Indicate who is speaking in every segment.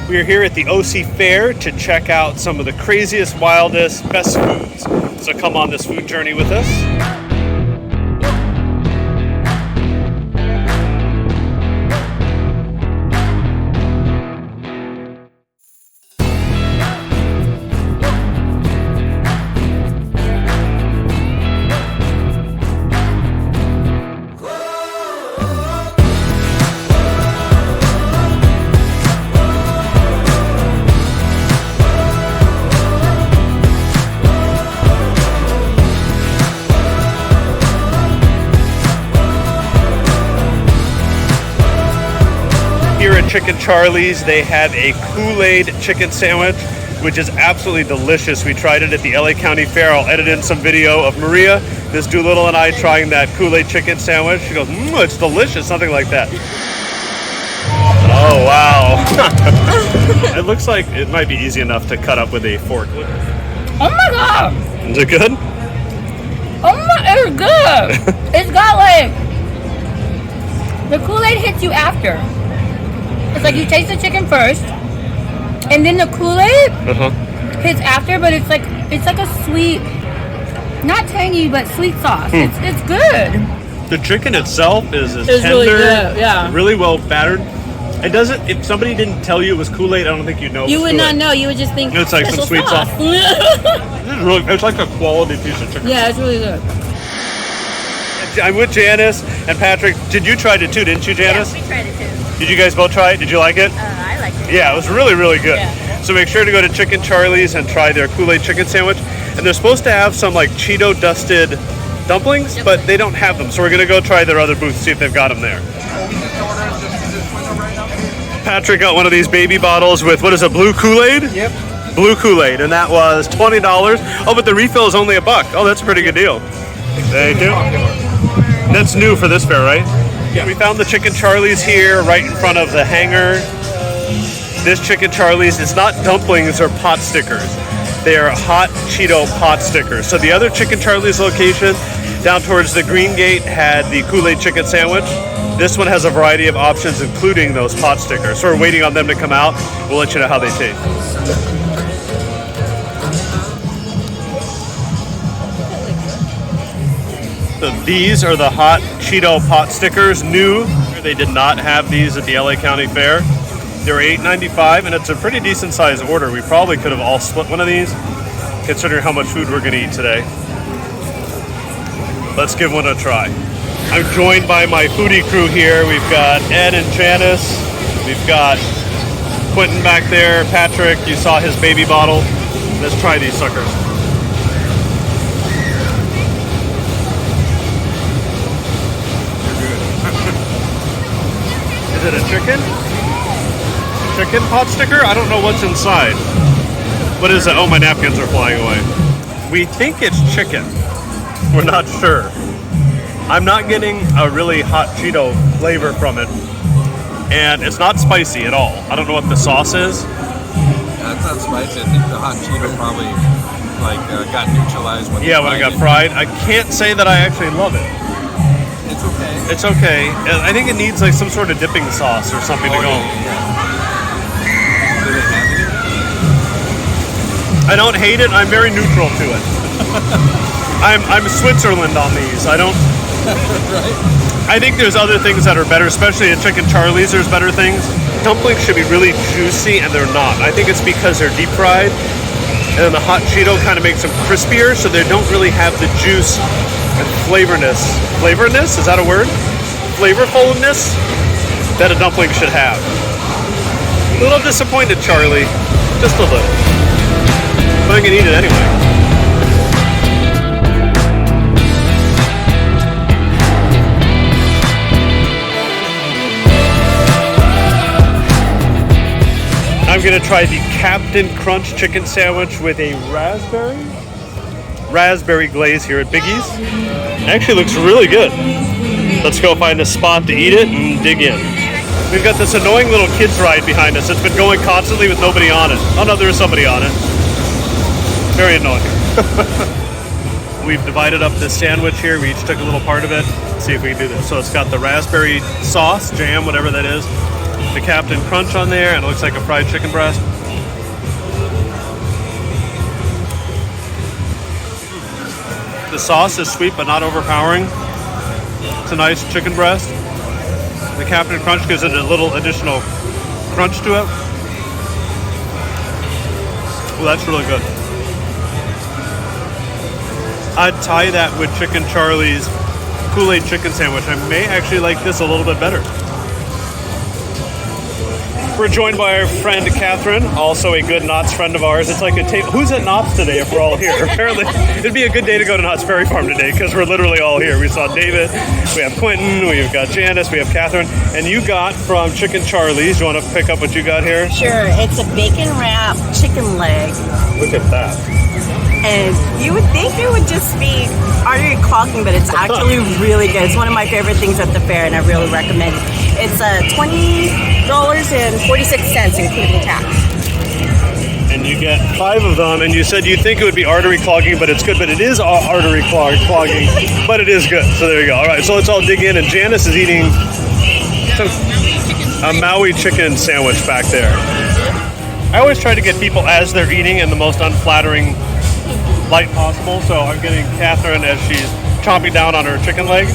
Speaker 1: We are here at the OC Fair to check out some of the craziest, wildest, best foods. So come on this food journey with us. Here at Chicken Charlie's, they have a Kool-Aid chicken sandwich, which is absolutely delicious. We tried it at the LA County Fair. I'll edit in some video of Maria, Miss Doolittle, and I trying that Kool-Aid chicken sandwich. She goes, it's delicious, something like that. Oh, wow. It looks like it might be easy enough to cut up with a fork.
Speaker 2: Oh my god!
Speaker 1: Is it good?
Speaker 2: It's good! It's got like, the Kool-Aid hits you after. It's like you taste the chicken first, and then the Kool-Aid hits after, but it's like a sweet, not tangy, but sweet sauce. It's good.
Speaker 1: The chicken itself is tender,
Speaker 2: really good, yeah.
Speaker 1: Really well battered. It doesn't. If somebody didn't tell you it was Kool-Aid, I don't think you'd know.
Speaker 2: You would not know. You would just think
Speaker 1: it's like some sweet sauce. It's like a quality piece of chicken.
Speaker 2: Yeah, it's really good.
Speaker 1: I'm with Janice and Patrick. Did you try it too? Didn't you, Janice?
Speaker 3: Yeah, we tried it too.
Speaker 1: Did you guys both try it? Did you like it?
Speaker 3: I liked it.
Speaker 1: Yeah, it was really, really good.
Speaker 3: Yeah.
Speaker 1: So make sure to go to Chicken Charlie's and try their Kool-Aid chicken sandwich. And they're supposed to have some like Cheeto dusted dumplings, but they don't have them. So we're gonna go try their other booth, see if they've got them there. Patrick got one of these baby bottles with, what is it, blue Kool-Aid?
Speaker 4: Yep.
Speaker 1: Blue Kool-Aid, and that was $20. Oh, but the refill is only $1. Oh, that's a pretty good deal. Thank you. That's new for this fair, right?
Speaker 4: Yeah.
Speaker 1: We found the Chicken Charlie's here right in front of the hangar. This Chicken Charlie's, it's not dumplings or pot stickers. They are hot Cheeto pot stickers. So the other Chicken Charlie's location down towards the Green Gate had the Kool-Aid chicken sandwich. This one has a variety of options, including those pot stickers. So we're waiting on them to come out. We'll let you know how they taste. So these are the hot Cheeto pot stickers, new. They did not have these at the LA County Fair. They were $8.95, and it's a pretty decent size order. We probably could have all split one of these, considering how much food we're gonna eat today. Let's give one a try. I'm joined by my foodie crew here. We've got Ed and Janice. We've got Quentin back there. Patrick, you saw his baby bottle. Let's try these suckers. Is it a chicken? Chicken pot sticker? I don't know what's inside. What is it? Oh, my napkins are flying away. We think it's chicken. We're not sure. I'm not getting a really hot Cheeto flavor from it. And it's not spicy at all. I don't know what the sauce is.
Speaker 4: It's not spicy. I think the hot Cheeto probably got neutralized when
Speaker 1: when it got fried. I can't say that I actually love it.
Speaker 4: It's okay.
Speaker 1: It's okay. I think it needs like some sort of dipping sauce or something to go.
Speaker 4: Yeah. Do they have it?
Speaker 1: I don't hate it. I'm very neutral to it. I'm Switzerland on these. I don't.
Speaker 4: Right.
Speaker 1: I think there's other things that are better, especially at Chicken Charlie's. There's better things. Dumplings should be really juicy, and they're not. I think it's because they're deep fried, and then the hot Cheeto kind of makes them crispier, so they don't really have the juice and flavorness. Flavorness? Is that a word? Flavorfulness that a dumpling should have. A little disappointed, Charlie. Just a little. But I can eat it anyway. I'm gonna try the Captain Crunch chicken sandwich with a raspberry glaze here at Biggie's. It actually looks really good. Let's go find a spot to eat it and dig in. We've got this annoying little kids ride behind us. It's been going constantly with nobody on it. Oh no, there's somebody on it. Very annoying. We've divided up this sandwich here. We each took a little part of it. Let's see if we can do this. So it's got the raspberry sauce, jam, whatever that is. the Captain Crunch on there, and it looks like a fried chicken breast. The sauce is sweet but not overpowering. It's a nice chicken breast. The Captain Crunch gives it a little additional crunch to it. Well, that's really good. I'd tie that with Chicken Charlie's Kool-Aid chicken sandwich. I may actually like this a little bit better. We're joined by our friend Catherine, also a good Knott's friend of ours. It's like a tape. Who's at Knott's today if we're all here? Apparently, it'd be a good day to go to Knott's Berry Farm today because we're literally all here. We saw David, we have Quentin, we've got Janice, we have Catherine, and you got from Chicken Charlie's. You want to pick up what you got here?
Speaker 3: Sure, it's a bacon wrap chicken leg.
Speaker 1: Look at that.
Speaker 3: And you would think it would just be artery clogging, but it's actually really good. It's one of my favorite things at the fair, and I really recommend it. It's $20.46, including tax.
Speaker 1: And you get 5 of them, and you said you think it would be artery clogging, but it's good. But it is artery clogging, but it is good. So there you go. All right, so let's all dig in. And Janice is eating a Maui chicken sandwich back there. I always try to get people as they're eating in the most unflattering light possible. So I'm getting Catherine as she's chomping down on her chicken leg.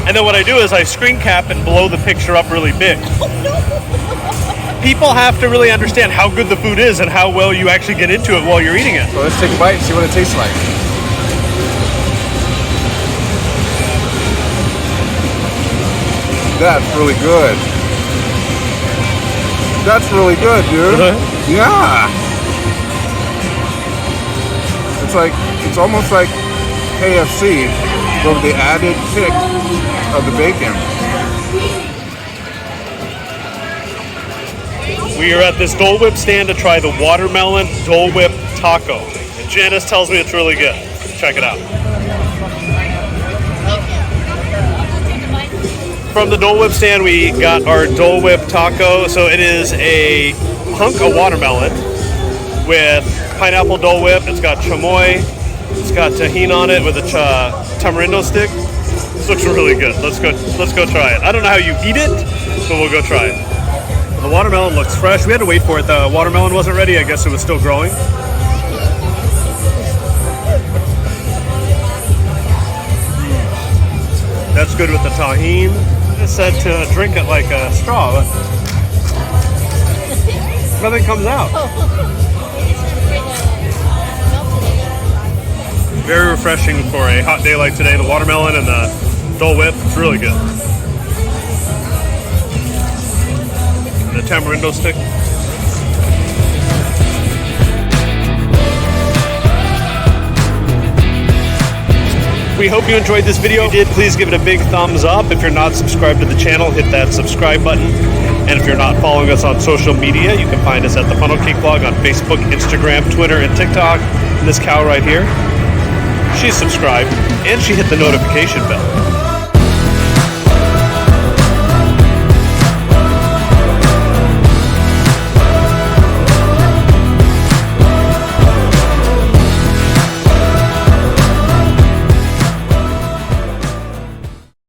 Speaker 1: And then what I do is I screen cap and blow the picture up really big. People have to really understand how good the food is and how well you actually get into it while you're eating it.
Speaker 4: So let's take a bite and see what it tastes like. That's really good. That's really good, dude. Yeah. It's almost like KFC, but with the added kick of the bacon.
Speaker 1: We are at this Dole Whip stand to try the watermelon Dole Whip taco. And Janice tells me it's really good. Check it out. From the Dole Whip stand, we got our Dole Whip taco. So it is a hunk of watermelon with pineapple Dole Whip. It's got chamoy. It's got tahini on it with a tamarindo stick. This looks really good. Let's go try it. I don't know how you eat it, but we'll go try it. The watermelon looks fresh. We had to wait for it. The watermelon wasn't ready. I guess it was still growing. That's good with the tahini. It said to drink it like a straw, but nothing comes out. Very refreshing for a hot day like today. The watermelon and the Dole Whip, it's really good. And the tamarindo stick. We hope you enjoyed this video. If you did, please give it a big thumbs up. If you're not subscribed to the channel, hit that subscribe button. And if you're not following us on social media, you can find us at theFUNnelCakeBlog on Facebook, Instagram, Twitter, and TikTok. And this cow right here, she's subscribed and she hit the notification bell.